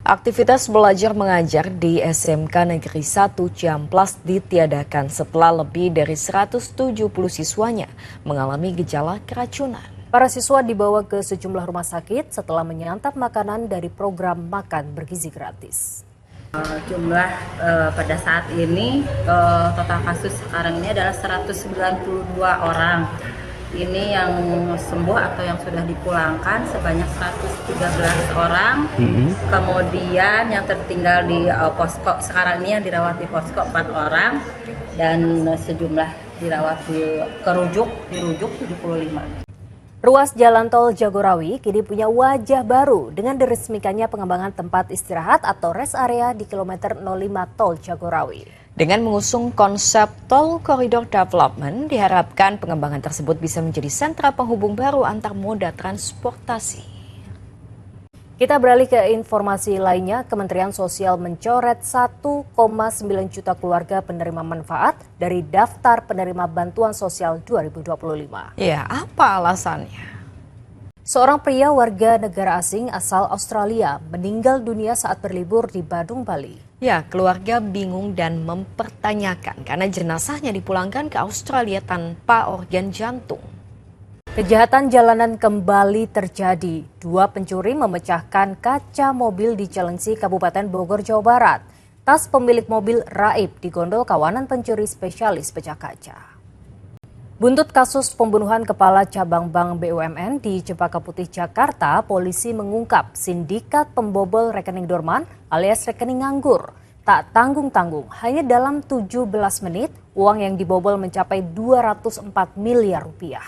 Aktivitas belajar mengajar di SMK Negeri 1 Ciamplas ditiadakan setelah lebih dari 170 siswanya mengalami gejala keracunan. Para siswa dibawa ke sejumlah rumah sakit setelah menyantap makanan dari program makan bergizi gratis. Jumlah pada saat ini total kasus sekarang ini adalah 192 orang. Ini yang sembuh atau yang sudah dipulangkan sebanyak 113 orang. Kemudian yang tertinggal di posko sekarang ini yang dirawat di posko 4 orang dan sejumlah dirawat dirujuk 75. Ruas Jalan Tol Jagorawi kini punya wajah baru dengan diresmikannya pengembangan tempat istirahat atau rest area di kilometer 05 Tol Jagorawi. Dengan mengusung konsep Tol Corridor Development, diharapkan pengembangan tersebut bisa menjadi sentra penghubung baru antar moda transportasi. Kita beralih ke informasi lainnya, Kementerian Sosial mencoret 1,9 juta keluarga penerima manfaat dari daftar penerima bantuan sosial 2025. Ya, apa alasannya? Seorang pria warga negara asing asal Australia meninggal dunia saat berlibur di Badung, Bali. Ya, keluarga bingung dan mempertanyakan karena jenazahnya dipulangkan ke Australia tanpa organ jantung. Kejahatan jalanan kembali terjadi. Dua pencuri memecahkan kaca mobil di Cilengsi, Kabupaten Bogor, Jawa Barat. Tas pemilik mobil raib digondol kawanan pencuri spesialis pecah kaca. Buntut kasus pembunuhan Kepala Cabang Bank BUMN di Cempaka Putih, Jakarta, polisi mengungkap sindikat pembobol rekening dorman alias rekening nganggur. Tak tanggung-tanggung, hanya dalam 17 menit, uang yang dibobol mencapai 204 miliar rupiah.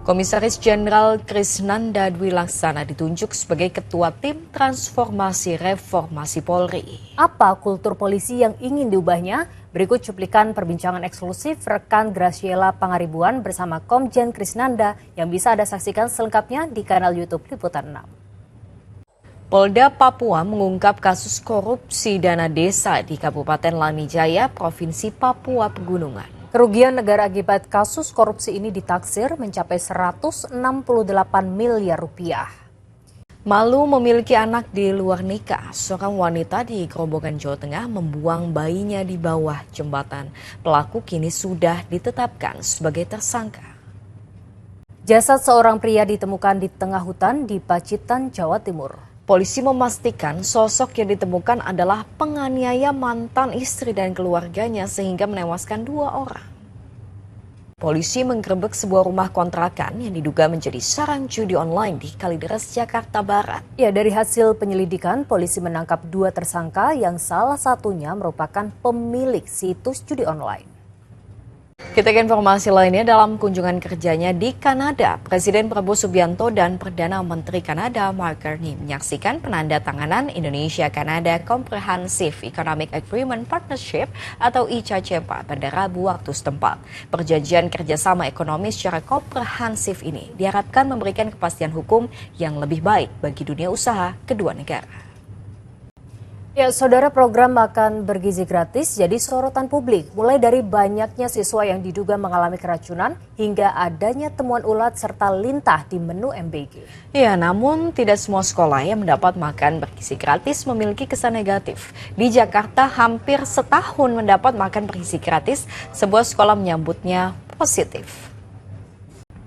Komisaris Jenderal Krisnanda Dwi Laksana ditunjuk sebagai Ketua Tim Transformasi Reformasi Polri. Apa kultur polisi yang ingin diubahnya? Berikut cuplikan perbincangan eksklusif rekan Graciela Pangaribuan bersama Komjen Krisnanda yang bisa Anda saksikan selengkapnya di kanal YouTube Liputan 6. Polda Papua mengungkap kasus korupsi dana desa di Kabupaten Lanijaya, Provinsi Papua Pegunungan. Kerugian negara akibat kasus korupsi ini ditaksir mencapai 168 miliar rupiah. Malu memiliki anak di luar nikah, seorang wanita di Grobogan, Jawa Tengah membuang bayinya di bawah jembatan. Pelaku kini sudah ditetapkan sebagai tersangka. Jasad seorang pria ditemukan di tengah hutan di Pacitan, Jawa Timur. Polisi memastikan sosok yang ditemukan adalah penganiaya mantan istri dan keluarganya sehingga menewaskan 2 orang. Polisi menggerebek sebuah rumah kontrakan yang diduga menjadi sarang judi online di Kalideres, Jakarta Barat. Ya, dari hasil penyelidikan, polisi menangkap 2 tersangka yang salah satunya merupakan pemilik situs judi online. Kita ke informasi lainnya. Dalam kunjungan kerjanya di Kanada, Presiden Prabowo Subianto dan Perdana Menteri Kanada Mark Carney menyaksikan penandatanganan Indonesia-Kanada Comprehensive Economic Agreement Partnership atau ICACPA pada Rabu waktu setempat. Perjanjian kerjasama ekonomi secara komprehensif ini diharapkan memberikan kepastian hukum yang lebih baik bagi dunia usaha kedua negara. Ya, saudara, program makan bergizi gratis jadi sorotan publik, mulai dari banyaknya siswa yang diduga mengalami keracunan hingga adanya temuan ulat serta lintah di menu MBG. Ya, namun tidak semua sekolah yang mendapat makan bergizi gratis memiliki kesan negatif. Di Jakarta, hampir setahun mendapat makan bergizi gratis, sebuah sekolah menyambutnya positif.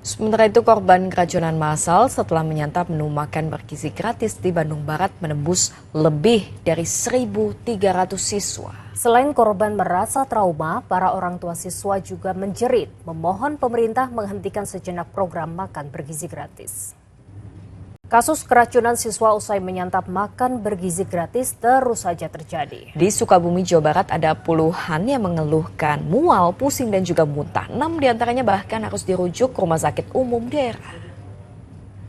Sementara itu, korban keracunan massal setelah menyantap menu makan bergizi gratis di Bandung Barat menembus lebih dari 1.300 siswa. Selain korban merasa trauma, para orang tua siswa juga menjerit memohon pemerintah menghentikan sejenak program makan bergizi gratis. Kasus keracunan siswa usai menyantap makan bergizi gratis terus saja terjadi. Di Sukabumi, Jawa Barat ada puluhan yang mengeluhkan mual, pusing dan juga muntah. 6 diantaranya bahkan harus dirujuk ke rumah sakit umum daerah.